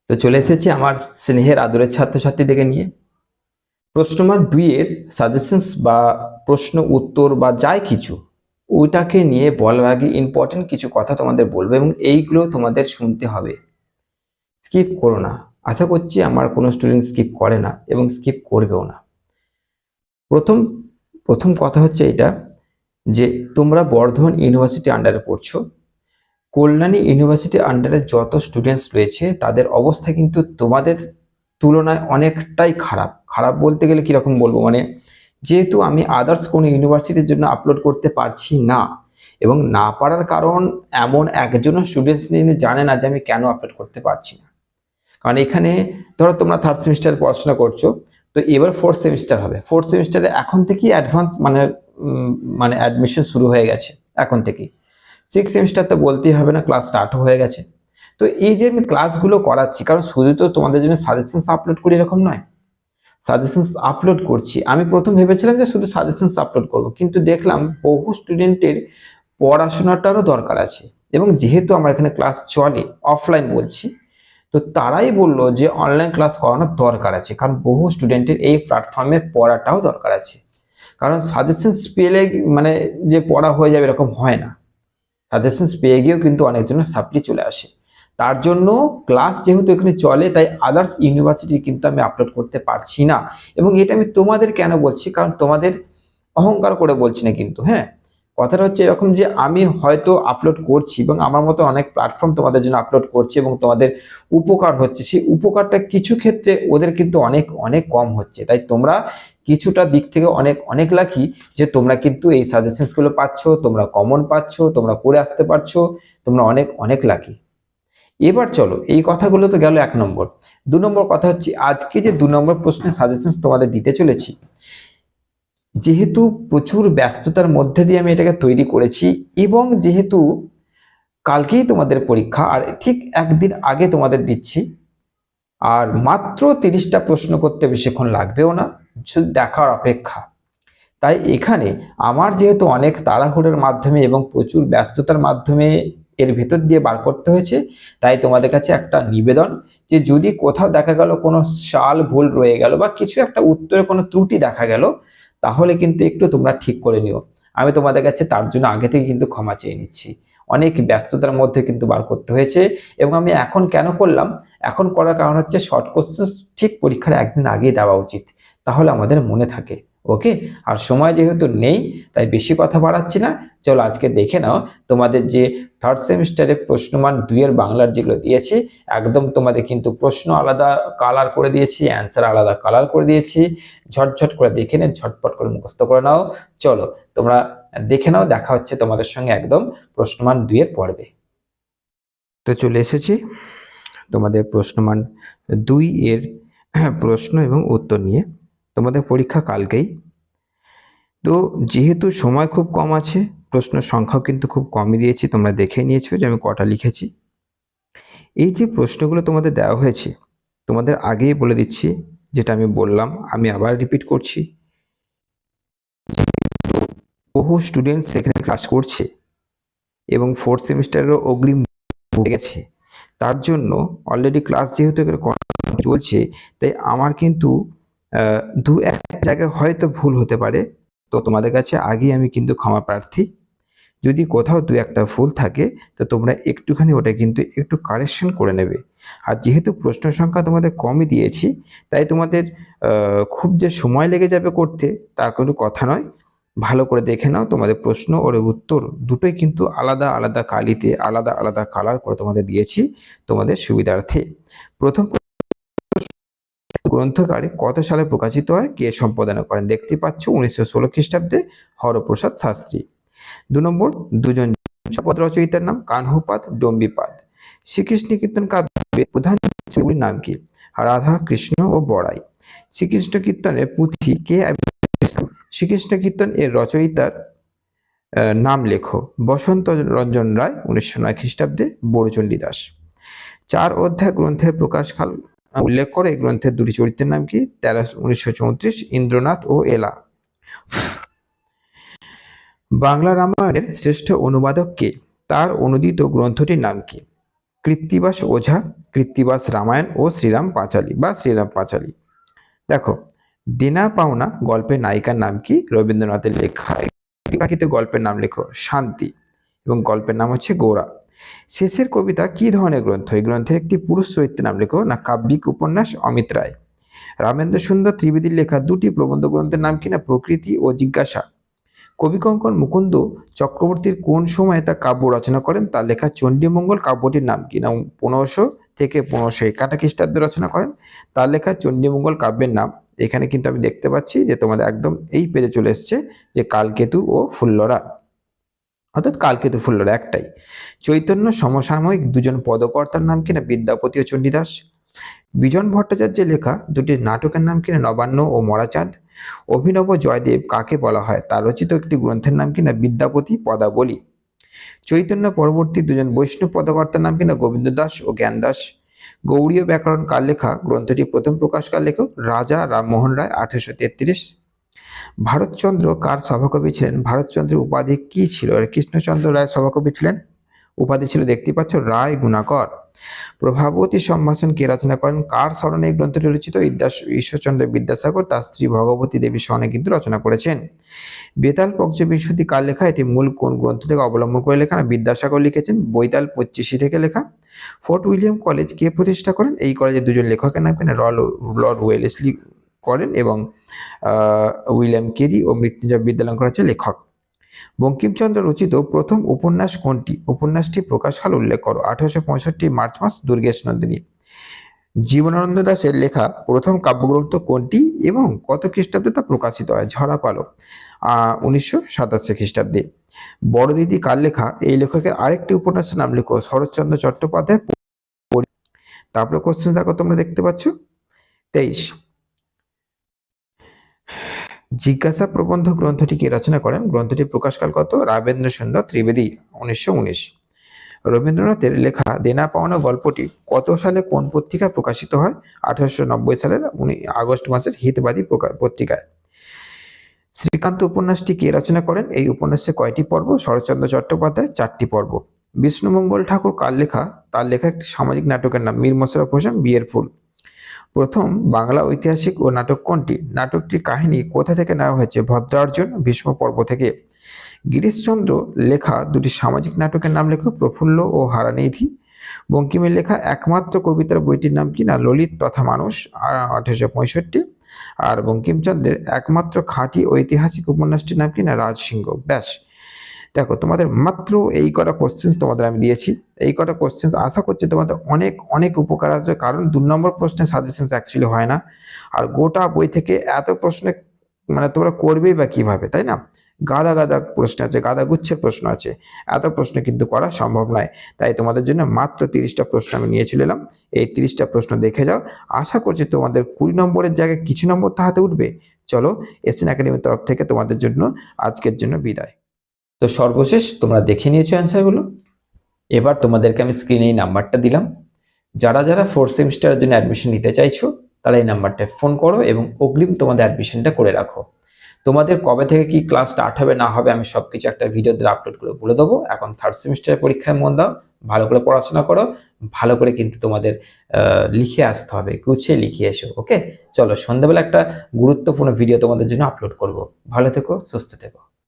তো চলে এসেছি আমার স্নেহের আদরের ছাত্রছাত্রীদেরকে নিয়ে প্রশ্ন নম্বর 2 এর সাজেশনস বা প্রশ্ন উত্তর বা যাই কিছু ওইটাকে নিয়ে বলার আগে ইম্পর্টেন্ট কিছু কথা তোমাদের বলবো এবং এইগুলো তোমাদের শুনতে হবে। স্কিপ করো না। আশা করছি আমার কোনো স্টুডেন্ট স্কিপ করে না এবং স্কিপ করবেও না। প্রথম প্রথম কথা হচ্ছে এটা যে তোমরা বর্ধমান ইউনিভার্সিটি আন্ডারে পড়ছো। কল্যাণী ইউনিভার্সিটি আন্ডারে যত স্টুডেন্টস রয়েছে তাদের অবস্থা কিন্তু তোমাদের তুলনায় অনেকটাই খারাপ। খারাপ বলতে গেলে কিরকম বলবো, মানে যেহেতু আমি আদার্স কোনো ইউনিভার্সিটির জন্য আপলোড করতে পারছি না এবং না পারার কারণ এমন একজনও স্টুডেন্টস নিয়ে জানে না যে আমি কেন আপলোড করতে পারছি না। কারণ এখানে ধরো তোমরা 3rd সেমিস্টারে পড়াশোনা করছো, তো এবার 4th সেমিস্টার হবে। 4th সেমিস্টারে এখন থেকেই অ্যাডভান্স মানে অ্যাডমিশন শুরু হয়ে গেছে এখন থেকেই। 6th সেমিস্টার তো বলতেই হবে না, ক্লাস স্টার্টও হয়ে গেছে। তো এই যে আমি ক্লাসগুলো করাচ্ছি, কারণ শুধু তো তোমাদের জন্য সাজেশনস আপলোড করি এরকম নয়, সাজেশনস আপলোড করছি। আমি প্রথম ভেবেছিলাম যে শুধু সাজেশনস আপলোড করব, কিন্তু দেখলাম বহু স্টুডেন্টের পড়াশোনাটারও দরকার আছে এবং যেহেতু আমার এখানে ক্লাস চলে অফলাইন বলছি, তো তারাই বললো যে অনলাইন ক্লাস করানোর দরকার আছে, কারণ বহু স্টুডেন্টের এই প্ল্যাটফর্মে পড়াটাও দরকার আছে। কারণ সাজেশনস পেলে মানে যে পড়া হয়ে যাবে এরকম হয় না, সাজেশনস পেয়ে গিয়েও কিন্তু অনেকজনের সাপ্লি চলে আসে। তার জন্য ক্লাস যেহেতু এখানে চলে, তাই আদার্স ইউনিভার্সিটি কিন্তু আমি আপলোড করতে পারছি না। এবং এটা আমি তোমাদের কেন বলছি, কারণ তোমাদের অহংকার করে বলছি না কিন্তু, হ্যাঁ, কথাটা হচ্ছে এরকম যে আমি হয়তো আপলোড করছি এবং আমার মতো অনেক প্ল্যাটফর্ম তোমাদের জন্য আপলোড করছি এবং তোমাদের উপকার হচ্ছে, সেই উপকারটা কিছু ক্ষেত্রে ওদের কিন্তু অনেক অনেক কম হচ্ছে। তাই তোমরা কিছুটা দিক থেকে অনেক অনেক লাকি যে তোমরা কিন্তু এই সাজেশনস গুলো পাচ্ছ, তোমরা কমন পাচ্ছ, তোমরা করে আসতে পারছো, তোমরা অনেক অনেক লাকি। এবার চলো, এই কথাগুলো তো গেল 1 নম্বর। 2 নম্বর কথা হচ্ছে আজকে যে 2 নম্বর প্রশ্নের সাজেশনস তোমাদের দিতে চলেছি, যেহেতু প্রচুর ব্যস্ততার মধ্যে দিয়ে আমি এটাকে তৈরি করেছি এবং যেহেতু কালকেই তোমাদের পরীক্ষা আর ঠিক একদিন আগে তোমাদের দিচ্ছি, আর মাত্র 30টা প্রশ্ন করতে বেশিক্ষণ লাগবেও না, শুধু দেখার অপেক্ষা। তাই এখানে আমার যেহেতু অনেক তাড়াহুড়োর মাধ্যমে এবং প্রচুর ব্যস্ততার মাধ্যমে এর ভেতর দিয়ে বার করতে হয়েছে, তাই তোমাদের কাছে একটা নিবেদন যে যদি কোথাও দেখা গেল কোনো সাল ভুল রয়ে গেল বা কিছু একটা উত্তরে কোনো ত্রুটি দেখা গেল, তাহলে কিন্তু একটু তোমরা ঠিক করে নিও। আমি তোমাদের কাছে তার জন্য আগে থেকে কিন্তু ক্ষমা চেয়ে নিচ্ছি। অনেক ব্যস্ততার মধ্যে কিন্তু বার করতে হয়েছে এবং আমি এখন কেন করলাম, এখন করার কারণ হচ্ছে শর্ট কোশ্চেন ঠিক পরীক্ষার একদিন আগেই দেওয়া উচিত, তাহলে আমাদের মনে থাকে। ওকে, আর সময় যেহেতু নেই তাই বেশি কথা বাড়াচ্ছি না। চলো আজকে দেখে নাও তোমাদের যে 3rd সেমিস্টারে প্রশ্নমান 2 এর বাংলার যেগুলো দিয়েছি, একদম তোমাদের কিন্তু প্রশ্ন আলাদা কালার করে দিয়েছি, অ্যান্সার আলাদা কালার করে দিয়েছি। ঝটঝট করে দেখে নে, ঝটপট করে মুখস্থ করে নাও। চলো তোমরা দেখে নাও, দেখা হচ্ছে তোমাদের সঙ্গে একদম প্রশ্নমান 2 এর পর্বে। তো চলে এসেছি তোমাদের প্রশ্নমান 2 এর প্রশ্ন এবং উত্তর নিয়ে। তোমাদের পরীক্ষা কালকেই, তো যেহেতু সময় খুব কম আছে, প্রশ্নের সংখ্যাও কিন্তু খুব কমই দিয়েছি, তোমরা দেখে নিয়েছো যে আমি কটা লিখেছি। এই যে প্রশ্নগুলো তোমাদের দেওয়া হয়েছে, তোমাদের আগেই বলে দিচ্ছি, যেটা আমি বললাম আমি আবার রিপিট করছি, বহু স্টুডেন্ট সেখানে ক্লাস করছে এবং 4th সেমিস্টারেরও অগ্রিম হয়ে গেছে। তার জন্য অলরেডি ক্লাস যেহেতু চলছে, তাই আমার কিন্তু 2-1 জায়গায় হয়তো ভুল হতে পারে। তো তোমাদের কাছে আগেই আমি কিন্তু ক্ষমা প্রার্থী। যদি কোথাও 2-1টা ভুল থাকে তো তোমরা একটুখানি ওটা কিন্তু একটু কারেকশন করে নেবে। আর যেহেতু প্রশ্ন সংখ্যা তোমাদের কমই দিয়েছি, তাই তোমাদের খুব যে সময় লেগে যাবে করতে তা কোনো কথা নয়। ভালো করে দেখে নাও, তোমাদের প্রশ্ন ওর উত্তর দুটোই কিন্তু আলাদা আলাদা কালিতে আলাদা আলাদা কালার করে তোমাদের দিয়েছি তোমাদের সুবিধার্থে। প্রথম গ্রন্থকারে কত সালে প্রকাশিত হয়, কে সম্পাদনা করেন? দেখতে পাচ্ছ 1916 খ্রিস্টাব্দে হরপ্রসাদ শাস্ত্রী। 2 নম্বর, দুজন পদ রচয়িতার নাম কানহুপাদ, ডম্বিপাদ। শ্রীকৃষ্ণ কীর্তন কাব্যের প্রধান চরিত্রগুলির নাম কি? রাধা, কৃষ্ণ ও বড়াই। শ্রীকৃষ্ণ কীর্তনের পুঁথি কে? শ্রীকৃষ্ণ কীর্তন এর রচয়িতার নাম লেখো। বসন্ত রঞ্জন রায়, 1909 খ্রিস্টাব্দে, বড়চণ্ডী দাস। 4 অধ্যায় গ্রন্থের প্রকাশকাল উল্লেখ করে। এই গ্রন্থের দুটি চরিত্রের নাম কি? 1934, ইন্দ্রনাথ ও এলা। বাংলা রামায়ণের শ্রেষ্ঠ অনুবাদক কে? তার অনুদিত গ্রন্থটির নাম কি? কৃত্তিবাস ওঝা, কৃত্তিবাস রামায়ণ ও শ্রীরাম পাঁচালী বা শ্রীরাম পাঁচালী। দেখো, দেনা পাওনা গল্পের নায়িকার নাম কি? রবীন্দ্রনাথের লেখা। প্রাকৃত গল্পের নাম লেখো শান্তি, এবং গল্পের নাম হচ্ছে গোরা। শেষের কবিতা কি ধরনের গ্রন্থ? এই গ্রন্থের একটি পুরুষ চরিত্রের নাম লেখো। না কাব্যিক উপন্যাস? অমিত রায়। রামেন্দ্র সুন্দর ত্রিবেদীর লেখা দুটি প্রবন্ধ গ্রন্থের নাম কি? না প্রকৃতি ও জিজ্ঞাসা। কবিকঙ্কন মুকুন্দ চক্রবর্তীর কোন সময়ে তা কাব্য রচনা করেন? তার লেখা চণ্ডীমঙ্গল কাব্যটির নাম কি? না 1500 থেকে 1561 খ্রিস্টাব্দে রচনা করেন। তার লেখা চণ্ডীমঙ্গল কাব্যের নাম, এখানে কিন্তু আমি দেখতে পাচ্ছি যে তোমাদের একদম এই পেজে চলে এসছে যে কালকেতু ও ফুল্লরা, অর্থাৎ কালকেতু ফুল্লরা একটাই। চৈতন্য সমসাময়িক দুজন পদকর্তার নাম কি? না বিদ্যাপতি ও চণ্ডীদাস। বিজন ভট্টাচার্যের লেখা দুটি নাটকের নাম কি? না নবান্ন ও মরাচাঁদ। অভিনব জয়দেব কাকে বলা হয়? তার রচিত একটি গ্রন্থের নাম কি? না বিদ্যাপতি পদাবলী। চৈতন্য পরবর্তী দুজন বৈষ্ণব পদকর্তার নাম কি? না গোবিন্দ দাস ও জ্ঞানদাস। গৌড়ীয় ব্যাকরণ কার লেখা? গ্রন্থটি প্রথম প্রকাশকার লেখক রাজা রামমোহন রায়, 1833। ভারতচন্দ্র কার সভাকবি ছিলেন? ভারতচন্দ্রের উপাধি কি ছিল? কৃষ্ণচন্দ্র রায় সভাকবি ছিলেন। উপাধি ছিল, দেখতে পাচ্ছ, রায় গুণাকর। প্রভাবতী সম্ভাষণ কে রচনা করেন? কার স্মরণে এই গ্রন্থটি রচিত? ঈশ্বরচন্দ্র বিদ্যাসাগর তার স্ত্রী ভগবতী দেবীর স্মরণে কিন্তু রচনা করেছেন। বেতাল পঞ্চবিংশতি কার লেখা? এটি মূল কোন গ্রন্থ থেকে অবলম্বন করে লেখা? না বিদ্যাসাগর লিখেছেন। বৈতাল 25 থেকে লেখা। ফোর্ট উইলিয়াম কলেজ কে প্রতিষ্ঠা করেন? এই কলেজে দুজন লেখকের নাম কেন? লর্ড ওয়েলেসলি করেন, এবং উইলিয়াম কেরি ও মৃত্যুঞ্জয় বিদ্যালঙ্কর হচ্ছে লেখক। বঙ্কিমচন্দ্র রচিত প্রথম উপন্যাস কোনটি? উপন্যাসটি প্রকাশকাল উল্লেখ করো। 1865 মার্চ মাস, দুর্গেশ নন্দিনী। জীবনানন্দ দাশের লেখা প্রথম কাব্যগ্রন্থ কোনটি এবং কত খ্রিস্টাব্দে তা প্রকাশিত হয়? ঝরা পালক, 1987 খ্রিস্টাব্দে। বড়দিদি কার লেখা? এই লেখকের আরেকটি উপন্যাসের নাম লেখো। শরৎচন্দ্র চট্টোপাধ্যায়। তারপরে কোশ্চেন দেখো, তোমরা দেখতে পাচ্ছ 23। জিজ্ঞাসা প্রবন্ধ গ্রন্থটি কে রচনা করেন? গ্রন্থটি প্রকাশকাল কত? রামেন্দ্র সুন্দর ত্রিবেদী, 1919। রবীন্দ্রনাথের লেখা দেনা পাওনা গল্পটি কত সালে কোন পত্রিকায় প্রকাশিত হয়? 1890 সালের আগস্ট মাসের হিতবাদী পত্রিকায়। শ্রীকান্ত উপন্যাসটি কে রচনা করেন? এই উপন্যাসে কয়টি পর্ব? শরৎচন্দ্র চট্টোপাধ্যায়, 4টি পর্ব। বিষ্ণুমঙ্গল ঠাকুর কার লেখা? তার লেখা একটি সামাজিক নাটকের নাম মীর মোশাররফ হোসেন, বিয়ের ফুল। প্রথম বাংলা ঐতিহাসিক ও নাটক কোনটি? নাটকটির কাহিনী কোথা থেকে নেওয়া হয়েছে? ভদ্রার্জুন ভীষ্ম পর্ব থেকে। গিরিশচন্দ্র লেখা দুটি সামাজিক নাটকের নাম লেখো। প্রফুল্ল ও হারানিধি। বঙ্কিমের লেখা একমাত্র কবিতার বইটির নাম কি? না ললিত তথা মানুষ, 1865। আর বঙ্কিমচন্দ্রের একমাত্র খাঁটি ঐতিহাসিক উপন্যাসটির নাম কি? না রাজসিংহ। ব্যাস, দেখো তোমাদের মাত্র এই কটা কোশ্চেন্স তোমাদের আমি দিয়েছি। এই কটা কোশ্চেন্স আশা করছি তোমাদের অনেক অনেক উপকার আসবে, কারণ 2 নম্বর প্রশ্নের সাজেশনস অ্যাকচুয়ালি হয় না। আর গোটা বই থেকে এত প্রশ্নে মানে তোমরা করবেই বা কিভাবে, তাই না? গাদা গাদা প্রশ্ন আছে, গাদা গুচ্ছের প্রশ্ন আছে, এত প্রশ্ন কিন্তু করা সম্ভব নয়। তাই তোমাদের জন্য মাত্র 30টা প্রশ্ন আমি নিয়ে চলে এলাম। এই 30টা প্রশ্ন দেখে যাও, আশা করছি তোমাদের 20 নম্বরের জায়গায় কিছু নম্বর তো হাতে উঠবে। চলো, এসএন একাডেমির তরফ থেকে তোমাদের জন্য আজকের জন্য বিদায়। তো সর্বশেষ তোমরা দেখে নিয়েছো অ্যান্সারগুলো। এবার তোমাদেরকে আমি স্ক্রিনে এই নাম্বারটা দিলাম। যারা যারা 4th সেমিস্টারের জন্য অ্যাডমিশন নিতে চাইছো তারা এই নাম্বারটায় ফোন করো এবং অগ্রিম তোমাদের অ্যাডমিশনটা করে রাখো। তোমাদের কবে থেকে কি ক্লাস স্টার্ট হবে না হবে আমি সবকিছু একটা ভিডিও দিয়ে আপলোড করে বলে দেবো। এখন 3rd সেমিস্টারের পরীক্ষায় মন দাও, ভালো করে পড়াশোনা করো, ভালো করে কিন্তু তোমাদের লিখে আসতে হবে, গুছিয়ে লিখে এসো। ওকে, চলো সন্ধ্যাবেলা একটা গুরুত্বপূর্ণ ভিডিও তোমাদের জন্য আপলোড করব। ভালো থেকো, সুস্থ থেকো।